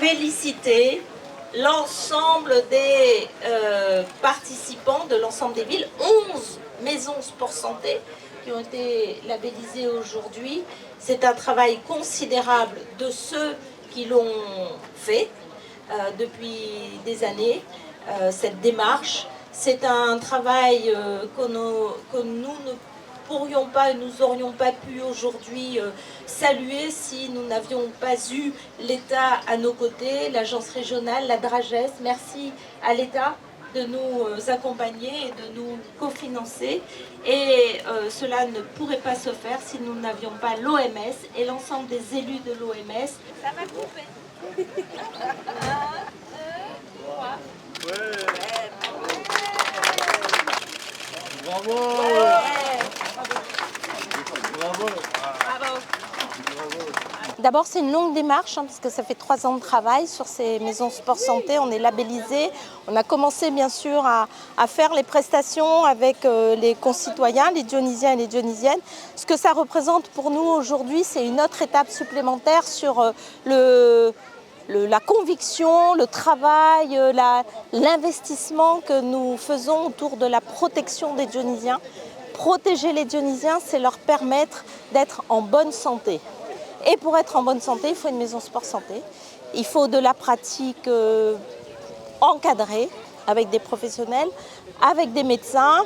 féliciter l'ensemble des participants de l'ensemble des villes, 11 maisons sport santé qui ont été labellisées aujourd'hui. C'est un travail considérable de ceux qui l'ont fait depuis des années, cette démarche. C'est un travail que nous ne pourrions pas, nous n'aurions pas pu aujourd'hui saluer si nous n'avions pas eu l'État à nos côtés, l'agence régionale, la DRAGES. Merci à l'État de nous accompagner et de nous cofinancer. Et cela ne pourrait pas se faire si nous n'avions pas l'OMS et l'ensemble des élus de l'OMS. Ça va couper. 1, 2, 3. Bravo. Bravo. D'abord, c'est une longue démarche, parce que ça fait 3 ans de travail sur ces maisons sport santé. On est labellisé. On a commencé, bien sûr, à faire les prestations avec les concitoyens, les Dionysiens et les Dionysiennes. Ce que ça représente pour nous aujourd'hui, c'est une autre étape supplémentaire sur la conviction, le travail, l'investissement que nous faisons autour de la protection des Dionysiens. Protéger les Dionysiens, c'est leur permettre d'être en bonne santé. Et pour être en bonne santé, il faut une maison sport santé. Il faut de la pratique encadrée avec des professionnels, avec des médecins,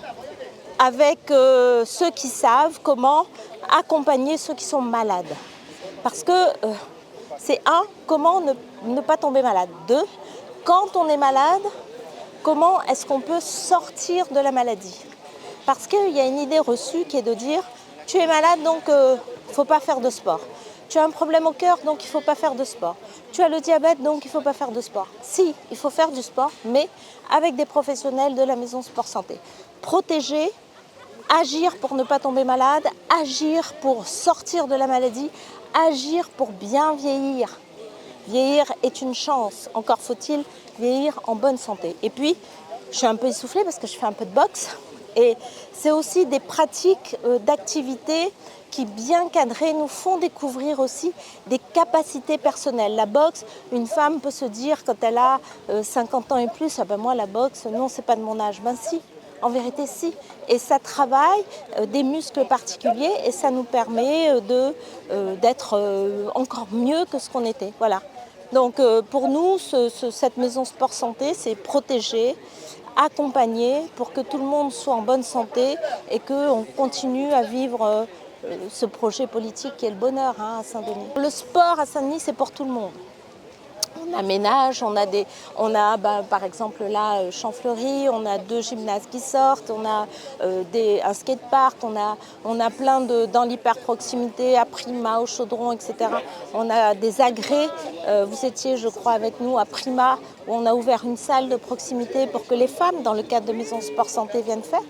avec ceux qui savent comment accompagner ceux qui sont malades. Parce que c'est comment ne pas tomber malade. 2, quand on est malade, comment est-ce qu'on peut sortir de la maladie? Parce qu'il y a une idée reçue qui est de dire « tu es malade, donc il ne faut pas faire de sport ». Tu as un problème au cœur, donc il ne faut pas faire de sport. Tu as le diabète, donc il ne faut pas faire de sport. Si, il faut faire du sport, mais avec des professionnels de la maison sport santé. Protéger, agir pour ne pas tomber malade, agir pour sortir de la maladie, agir pour bien vieillir. Vieillir est une chance, encore faut-il vieillir en bonne santé. Et puis, je suis un peu essoufflée parce que je fais un peu de boxe. Et c'est aussi des pratiques d'activité qui, bien cadrées, nous font découvrir aussi des capacités personnelles. La boxe, une femme peut se dire quand elle a 50 ans et plus, ah ben moi la boxe, non, c'est pas de mon âge. Ben si, en vérité si. Et ça travaille des muscles particuliers et ça nous permet d'être encore mieux que ce qu'on était. Voilà. Donc pour nous, cette maison sport santé, c'est protéger, accompagner pour que tout le monde soit en bonne santé et qu'on continue à vivre ce projet politique qui est le bonheur à Saint-Denis. Le sport à Saint-Denis, c'est pour tout le monde. On aménage, on a par exemple là Champfleury, on a 2 gymnases qui sortent, on a un skatepark, on a plein dans l'hyper-proximité, à Prima, au Chaudron, etc. On a des agrès, vous étiez je crois avec nous à Prima, où on a ouvert une salle de proximité pour que les femmes, dans le cadre de Maison Sport Santé, viennent faire.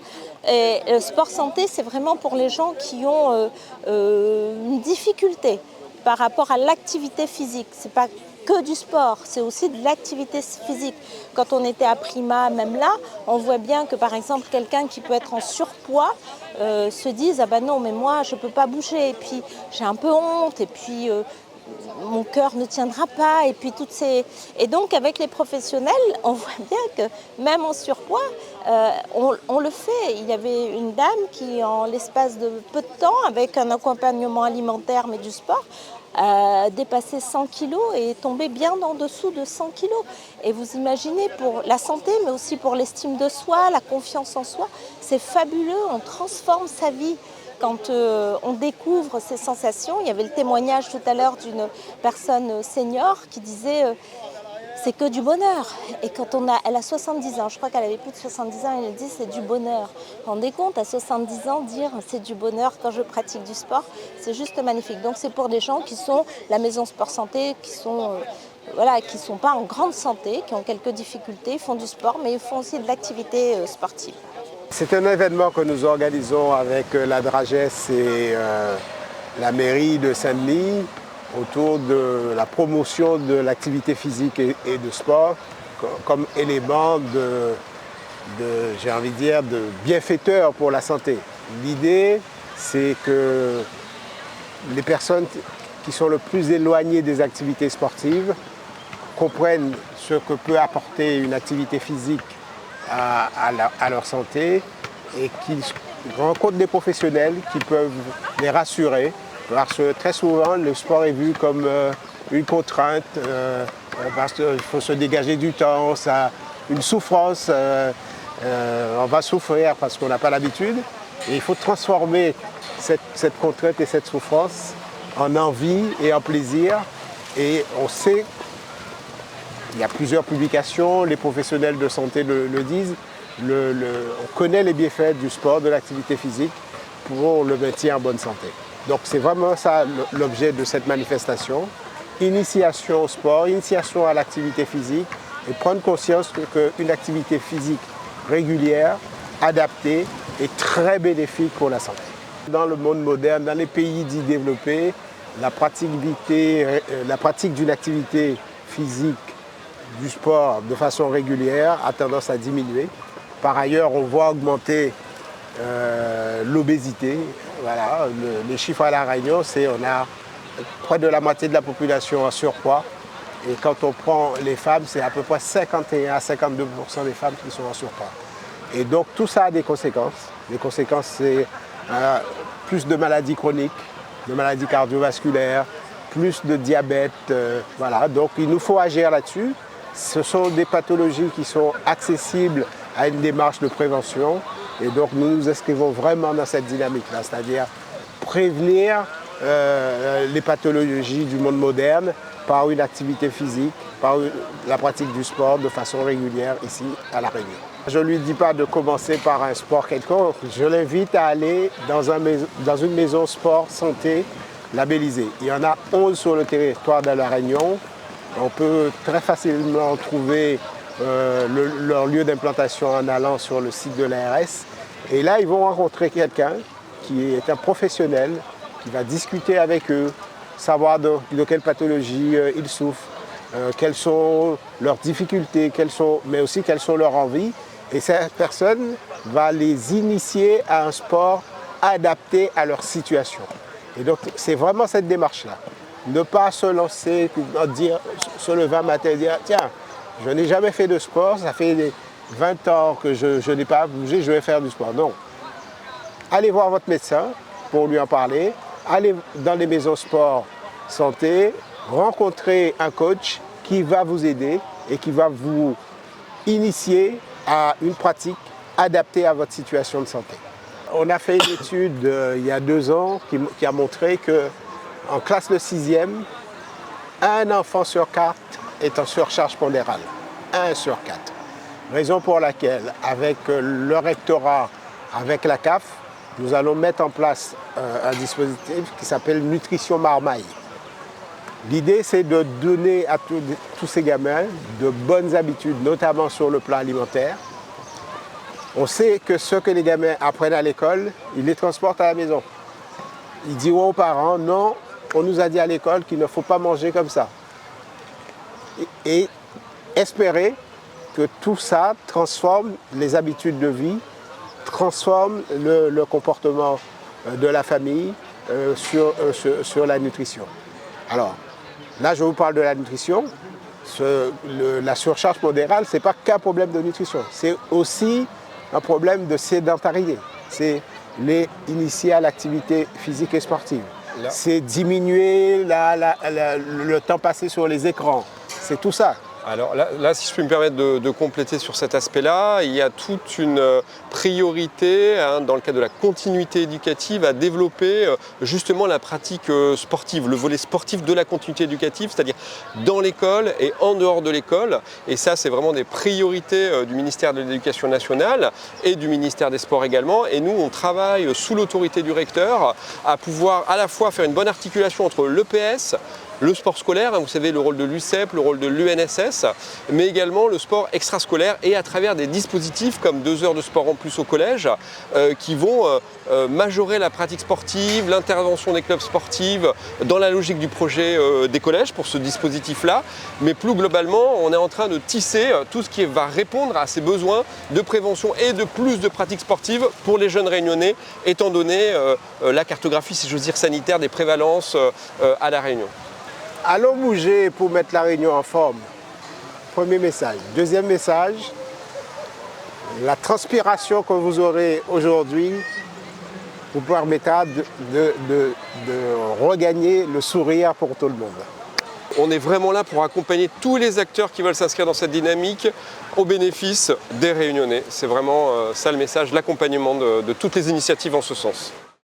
Et Sport Santé, c'est vraiment pour les gens qui ont une difficulté par rapport à l'activité physique. C'est pas que du sport, c'est aussi de l'activité physique. Quand on était à Prima, même là, on voit bien que par exemple quelqu'un qui peut être en surpoids se dise « ah ben non, mais moi je ne peux pas bouger, et puis j'ai un peu honte, et puis mon cœur ne tiendra pas », et puis toutes ces... Et donc avec les professionnels, on voit bien que même en surpoids, on le fait. Il y avait une dame qui, en l'espace de peu de temps, avec un accompagnement alimentaire mais du sport, dépassé 100 kg et est tombé bien en dessous de 100 kg. Et vous imaginez, pour la santé, mais aussi pour l'estime de soi, la confiance en soi, c'est fabuleux, on transforme sa vie. Quand on découvre ces sensations, il y avait le témoignage tout à l'heure d'une personne senior qui disait c'est que du bonheur. Et quand elle a 70 ans, je crois qu'elle avait plus de 70 ans, elle dit c'est du bonheur. Vous vous rendez compte, à 70 ans, dire c'est du bonheur quand je pratique du sport, c'est juste magnifique. Donc c'est pour des gens qui sont la maison sport santé, qui sont pas en grande santé, qui ont quelques difficultés, font du sport, mais ils font aussi de l'activité sportive. C'est un événement que nous organisons avec la DRAGES et la mairie de Saint-Denis autour de la promotion de l'activité physique et de sport comme élément j'ai envie de dire, de bienfaiteur pour la santé. L'idée, c'est que les personnes qui sont le plus éloignées des activités sportives comprennent ce que peut apporter une activité physique à leur santé et qu'ils rencontrent des professionnels qui peuvent les rassurer. Parce que très souvent, le sport est vu comme une contrainte, parce qu'il faut se dégager du temps, ça, une souffrance, on va souffrir parce qu'on n'a pas l'habitude. Et il faut transformer cette contrainte et cette souffrance en envie et en plaisir. Et on sait, il y a plusieurs publications, les professionnels de santé le disent, on connaît les bienfaits du sport, de l'activité physique pour le maintien en bonne santé. Donc c'est vraiment ça l'objet de cette manifestation. Initiation au sport, initiation à l'activité physique et prendre conscience qu'une activité physique régulière, adaptée, est très bénéfique pour la santé. Dans le monde moderne, dans les pays dits développés, la pratique d'une activité physique, du sport de façon régulière a tendance à diminuer. Par ailleurs, on voit augmenter l'obésité. Voilà, les chiffres à La Réunion, on a près de la moitié de la population en surpoids. Et quand on prend les femmes, c'est à peu près 51 à 52% des femmes qui sont en surpoids. Et donc tout ça a des conséquences. Les conséquences, c'est plus de maladies chroniques, de maladies cardiovasculaires, plus de diabète. Voilà. Donc il nous faut agir là-dessus. Ce sont des pathologies qui sont accessibles à une démarche de prévention. Et donc nous nous inscrivons vraiment dans cette dynamique-là, c'est-à-dire prévenir les pathologies du monde moderne par une activité physique, par la pratique du sport de façon régulière ici à La Réunion. Je ne lui dis pas de commencer par un sport quelconque, je l'invite à aller dans une maison sport santé labellisée. Il y en a 11 sur le territoire de La Réunion. On peut très facilement trouver leur lieu d'implantation en allant sur le site de l'ARS. Et là, ils vont rencontrer quelqu'un qui est un professionnel, qui va discuter avec eux, savoir de quelle pathologie ils souffrent, quelles sont leurs difficultés, mais aussi quelles sont leurs envies. Et cette personne va les initier à un sport adapté à leur situation. Et donc, c'est vraiment cette démarche-là. Ne pas se lancer, se lever un matin et dire « Tiens, je n'ai jamais fait de sport, ça fait 20 ans que je n'ai pas bougé, je vais faire du sport. » Non. Allez voir votre médecin pour lui en parler. Allez dans les maisons sport santé, rencontrer un coach qui va vous aider et qui va vous initier à une pratique adaptée à votre situation de santé. On a fait une étude il y a 2 ans qui a montré qu'en classe de 6e, un enfant sur 4 est en surcharge pondérale. 1 sur 4. Raison pour laquelle, avec le rectorat, avec la CAF, nous allons mettre en place un dispositif qui s'appelle Nutrition Marmaille. L'idée, c'est de donner à tous ces gamins de bonnes habitudes, notamment sur le plan alimentaire. On sait que ce que les gamins apprennent à l'école, ils les transportent à la maison. Ils diront aux parents, non, on nous a dit à l'école qu'il ne faut pas manger comme ça. Et espérer que tout ça transforme les habitudes de vie, transforme le comportement de la famille sur la nutrition. Alors, là, je vous parle de la nutrition. La surcharge pondérale, ce n'est pas qu'un problème de nutrition. C'est aussi un problème de sédentarité. C'est les initier à l'activité physique et sportive. C'est diminuer le temps passé sur les écrans. C'est tout ça. Alors là, si je peux me permettre de compléter sur cet aspect-là, il y a toute une priorité dans le cadre de la continuité éducative à développer justement la pratique sportive, le volet sportif de la continuité éducative, c'est-à-dire dans l'école et en dehors de l'école. Et ça, c'est vraiment des priorités du ministère de l'Éducation nationale et du ministère des Sports également. Et nous, on travaille sous l'autorité du recteur à pouvoir à la fois faire une bonne articulation entre l'EPS, le sport scolaire, vous savez, le rôle de l'UCEP, le rôle de l'UNSS, mais également le sport extrascolaire et à travers des dispositifs comme 2 heures de sport en plus au collège qui vont majorer la pratique sportive, l'intervention des clubs sportifs dans la logique du projet des collèges pour ce dispositif-là. Mais plus globalement, on est en train de tisser tout ce qui va répondre à ces besoins de prévention et de plus de pratiques sportives pour les jeunes réunionnais, étant donné la cartographie, si j'ose dire, sanitaire des prévalences à La Réunion. Allons bouger pour mettre La Réunion en forme. Premier message. Deuxième message, la transpiration que vous aurez aujourd'hui vous permettra de regagner le sourire pour tout le monde. On est vraiment là pour accompagner tous les acteurs qui veulent s'inscrire dans cette dynamique au bénéfice des Réunionnais. C'est vraiment ça le message, l'accompagnement de toutes les initiatives en ce sens.